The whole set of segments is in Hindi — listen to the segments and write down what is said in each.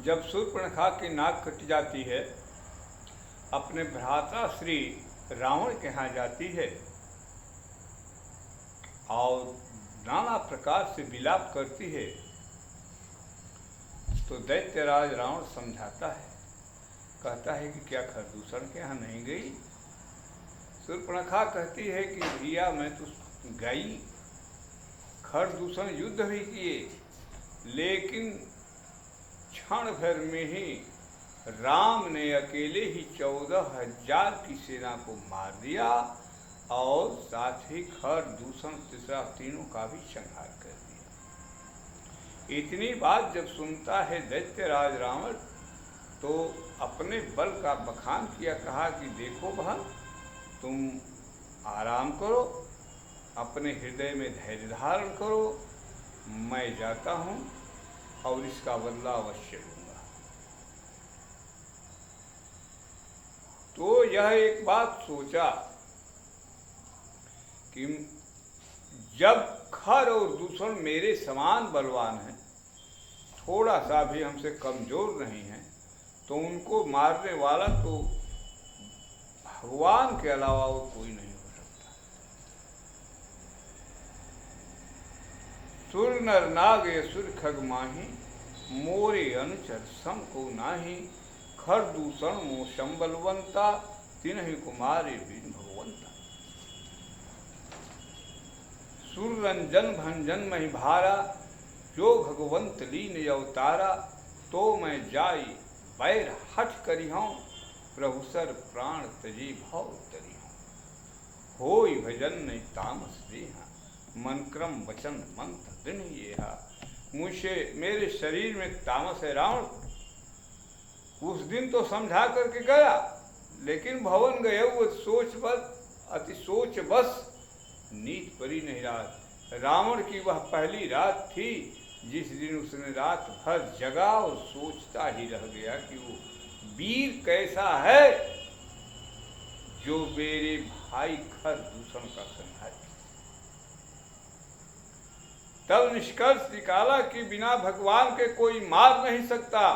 जब शूर्पणखा की नाक कट जाती है, अपने भ्राता श्री रावण के यहाँ जाती है और नाना प्रकार से विलाप करती है, तो दैत्यराज रावण समझाता है, कहता है कि क्या खरदूषण के यहाँ नहीं गई? शूर्पणखा कहती है कि भैया मैं तो गई, खरदूषण युद्ध भी किए, लेकिन क्षण भर में ही राम ने अकेले ही 14,000 की सेना को मार दिया और साथ ही खरदूषण तीसरा तीनों का भी संहार कर दिया। इतनी बात जब सुनता है दैत्यराज रावण, तो अपने बल का बखान किया, कहा कि देखो बहन, तुम आराम करो, अपने हृदय में धैर्य धारण करो, मैं जाता हूँ और इसका बदला अवश्य लूंगा। तो यह एक बात सोचा कि जब खर और दूषण मेरे समान बलवान हैं, थोड़ा सा भी हमसे कमजोर नहीं है, तो उनको मारने वाला तो भगवान के अलावा और कोई नहीं हो सकता। सुर नर नाग असुर खग माही, मोरे अनुचर सम को नाही, खर दूषण मोशम बलवंता, तिन्हि कुमारे बिन भगवंता। सुर रंजन भंजन मही भारा, जो भगवंत लीन अवतारा, तो मैं जाई बैर हठ करिहूँ, प्रभु सर प्राण तजी भाव तरिहूँ। होई भजन नहीं तामस देहा, मन क्रम वचन मंत्र दिन येहा। मुझे मेरे शरीर में तामस है रावण, उस दिन तो समझा करके गया, लेकिन भवन गए वो सोच बस अति सोच बस नीत परी नहीं रात। रावण की वह पहली रात थी जिस दिन उसने रात भर जगा और सोचता ही रह गया कि वो वीर कैसा है जो मेरे भाई खरदूषण का संहार। तब निष्कर्ष निकाला कि बिना भगवान के कोई मार नहीं सकता,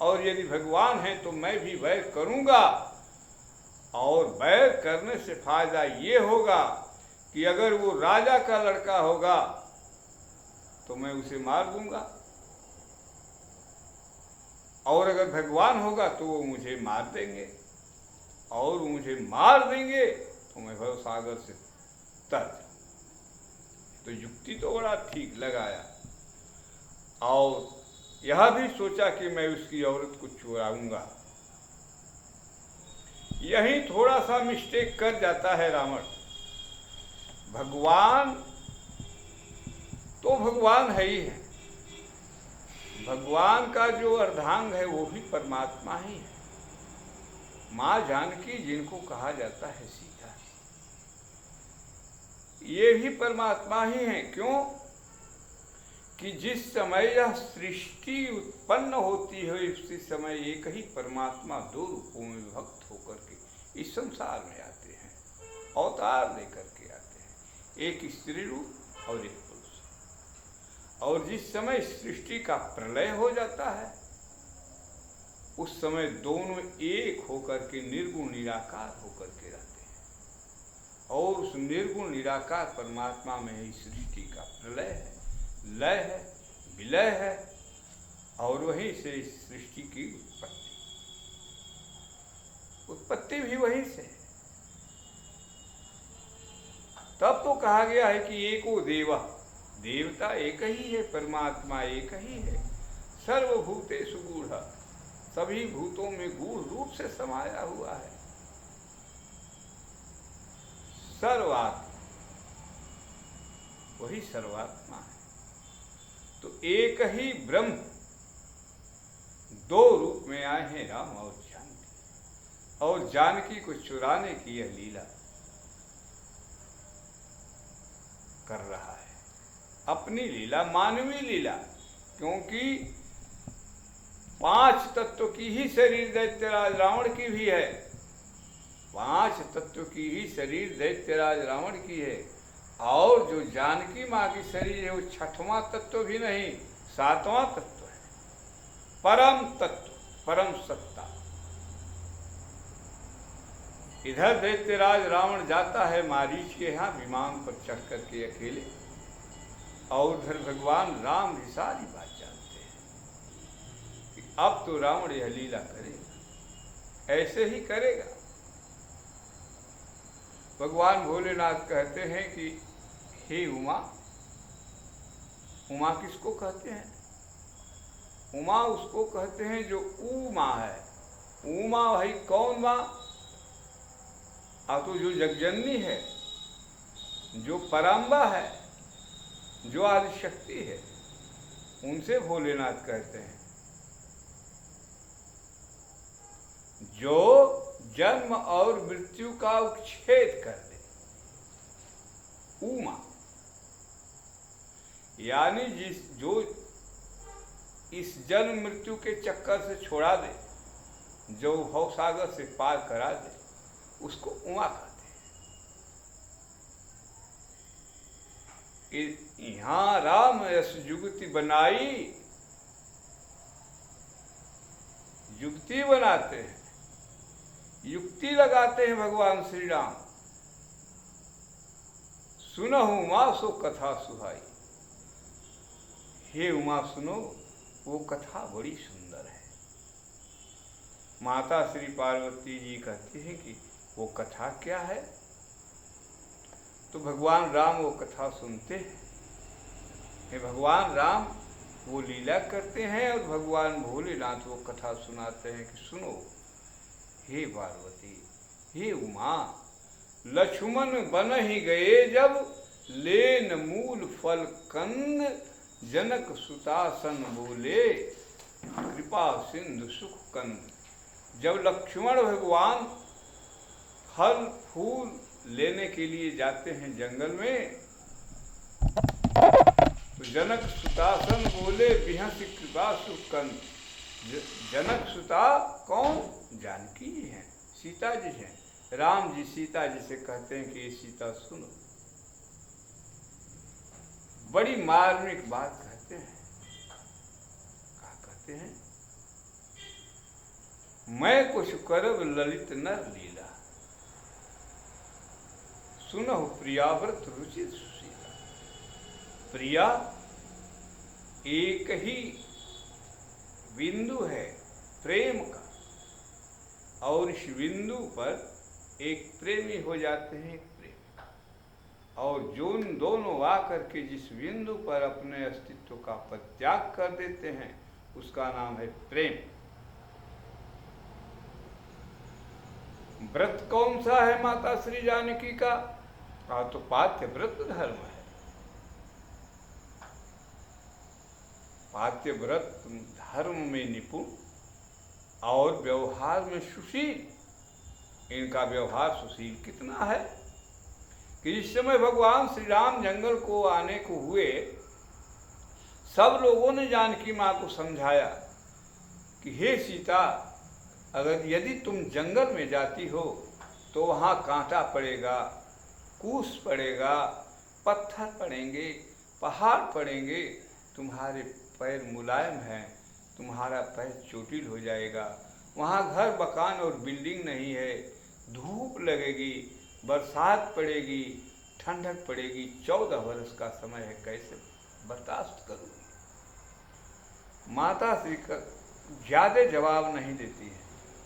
और यदि भगवान है तो मैं भी वैर करूंगा, और वैर करने से फायदा ये होगा कि अगर वो राजा का लड़का होगा तो मैं उसे मार दूंगा, और अगर भगवान होगा तो वो मुझे मार देंगे, और मुझे मार देंगे तो मैं भव सागर से तर जाऊंगा। तो युक्ति तो बड़ा ठीक लगाया, और यह भी सोचा कि मैं उसकी औरत को चुराऊंगा। यही थोड़ा सा मिस्टेक कर जाता है रावण। भगवान तो भगवान है ही है, भगवान का जो अर्धांग है वो भी परमात्मा ही है। माँ जानकी जिनको कहा जाता है सीता, ये भी परमात्मा ही है। क्यों कि जिस समय यह सृष्टि उत्पन्न होती है उसी समय एक ही परमात्मा दो रूपों में विभक्त होकर के इस संसार में आते हैं, अवतार लेकर के आते हैं, एक स्त्री रूप और एक पुरुष। और जिस समय सृष्टि का प्रलय हो जाता है उस समय दोनों एक होकर के निर्गुण निराकार होकर के रहते हैं, और उस निर्गुण निराकार परमात्मा में ही सृष्टि का प्रलय है, लय है, विलय है, और वहीं से इस सृष्टि की उत्पत्ति भी वहीं से है। तब तो कहा गया है कि एको देवा, देवता एक ही है, परमात्मा एक ही है। सर्वभूतेषु गूढ़, सभी भूतों में गूढ़ रूप से समाया हुआ है। सर्वात्मा, वही सर्वात्मा है। तो एक ही ब्रह्म दो रूप में आए हैं, राम और जानकी, और जानकी को चुराने की यह लीला कर रहा है, अपनी लीला, मानवीय लीला। क्योंकि 5 तत्व की ही शरीर दैत्यराज रावण की भी है, 5 तत्व की ही शरीर दैत्यराज रावण की है, और जो जानकी माँ की शरीर है वो 6वां तत्व भी नहीं, 7वां तत्व है। परम तत्व, परम सत्ता। इधर दैत्यराज रावण जाता है मारीच के यहाँ विमान पर चढ़ करके अकेले, और उधर भगवान राम भी सारी बात जानते हैं कि अब तो रावण यह लीला करेगा, ऐसे ही करेगा। भगवान भोलेनाथ कहते हैं कि हे उमा, उमा किसको कहते हैं? उमा उसको कहते हैं जो उमा है। उमा भाई कौन माँ? तो जो जगजननी है, जो परम्बा है, जो आदिशक्ति है, उनसे भोलेनाथ कहते हैं। जो जन्म और मृत्यु का उच्छेद कर दे, उमा। यानी जो इस जन्म मृत्यु के चक्कर से छोड़ा दे, जो भवसागर से पार करा दे, उसको उमा कहते हैं। यहाँ राम यस युक्ति बनाई, युक्ति बनाते हैं, युक्ति लगाते हैं भगवान श्री राम। सुनहु उमा सो कथा सुहाई। हे उमा सुनो, वो कथा बड़ी सुंदर है। माता श्री पार्वती जी कहती हैं कि वो कथा क्या है? तो भगवान राम वो कथा सुनते हैं। भगवान राम वो लीला करते हैं और भगवान भोलेनाथ वो कथा सुनाते हैं कि सुनो हे पार्वती, हे उमा, लक्ष्मण बन ही गए जब लेन मूल फल कंद, जनक सुतासन बोले कृपा सिंधु सुख कंद। जब लक्ष्मण भगवान फल फूल लेने के लिए जाते हैं जंगल में, तो जनक सुतासन बोले बिहस कृपा सुख कंद। जनक सुता कौन? जानकी जी हैं, सीता जी हैं। राम जी सीता जी से कहते हैं कि ये सीता सुनो, बड़ी मार्मिक बात कहते हैं। क्या कहते हैं? मैं कुछ करब ललित नर लीला, सुनहु प्रियाव्रत रुचित सुशीला। प्रिया एक ही बिंदु है प्रेम का, और इस बिंदु पर एक प्रेमी हो जाते हैं, एक प्रेम, और जो उन दोनों आकर के जिस बिंदु पर अपने अस्तित्व का परित्याग कर देते हैं, उसका नाम है प्रेम। व्रत कौन सा है माता श्री जानकी का? तो पाथ्य व्रत धर्म है। पाथ्य व्रत धर्म में निपुण और व्यवहार में सुशील। इनका व्यवहार सुशील कितना है कि इस समय भगवान श्री राम जंगल को आने को हुए, सब लोगों ने जानकी माँ को समझाया कि हे सीता, अगर यदि तुम जंगल में जाती हो तो वहाँ कांटा पड़ेगा, कूस पड़ेगा, पत्थर पड़ेंगे, पहाड़ पड़ेंगे, तुम्हारे पैर मुलायम हैं, तुम्हारा पैर चोटिल हो जाएगा। वहाँ घर मकान और बिल्डिंग नहीं है, धूप लगेगी, बरसात पड़ेगी, ठंडक पड़ेगी, 14 वर्ष का समय है, कैसे बर्दाश्त करूँगी? माता श्री ज्यादा जवाब नहीं देती है,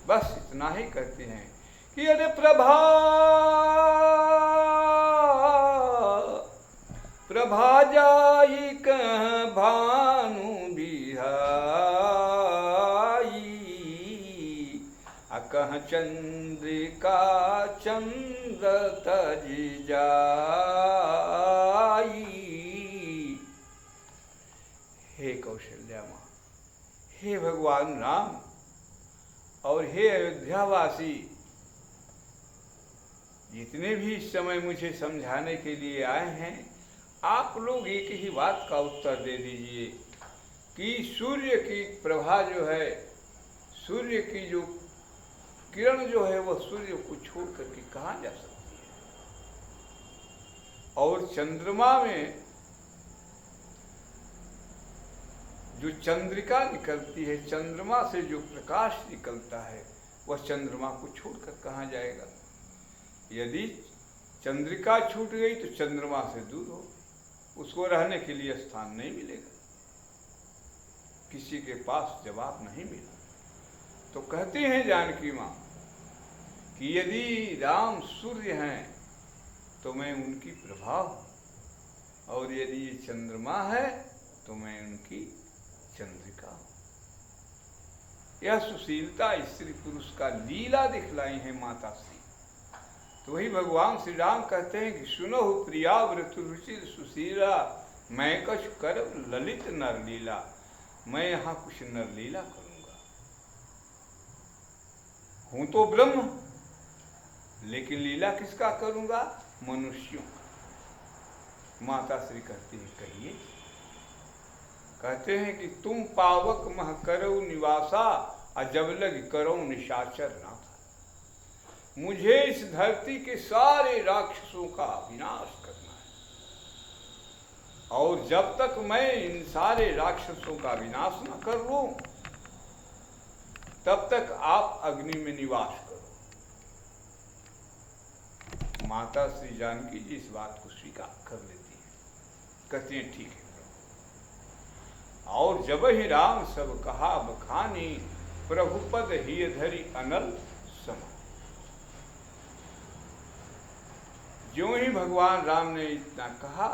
बस इतना ही कहती हैं कि अरे प्रभा जाई कह भानु बिहाई, अकह चंद्रिका चंद्र तज जाई। हे कौशल्या माँ, हे भगवान राम और हे अयोध्यावासी, जितने भी इस समय मुझे समझाने के लिए आए हैं, आप लोग एक ही बात का उत्तर दे दीजिए कि सूर्य की प्रभा जो है, सूर्य की जो किरण जो है, वह सूर्य को छोड़ करके कहाँ जा सकती है? और चंद्रमा में जो चंद्रिका निकलती है, चंद्रमा से जो प्रकाश निकलता है, वह चंद्रमा को छोड़कर कहाँ जाएगा? यदि चंद्रिका छूट गई तो चंद्रमा से दूर हो, उसको रहने के लिए स्थान नहीं मिलेगा, किसी के पास जवाब नहीं मिला। तो कहती हैं जानकी माँ कि यदि राम सूर्य हैं तो मैं उनकी प्रभा हूँ, और यदि ये चंद्रमा है तो मैं उनकी चंद्रिका हूँ। यह सुशीलता स्त्री पुरुष का लीला दिखलाई है माता श्री। तो वही भगवान श्री राम कहते हैं कि सुनो प्रिया व्रत रुचिर सुशीला, मैं कछ करब ललित नर लीला, मैं यहाँ कुछ नर लीला करूँगा। हूँ तो ब्रह्म, लेकिन लीला किसका करूँगा? मनुष्यों का। माता श्री कहती है कहिए। कहते हैं कि तुम पावक मह करो निवासा, अजब लग करो निशाचर नाथा। मुझे इस धरती के सारे राक्षसों का विनाश करना है, और जब तक मैं इन सारे राक्षसों का विनाश न कर लूं, तब तक आप अग्नि में निवास करो। माता श्री जानकी जी इस बात को स्वीकार कर लेती हैं, कहती हैं ठीक है। और जब ही राम सब कहा बखानी, प्रभुपद ही धरी अनल सम। ज्यों ही भगवान राम ने इतना कहा,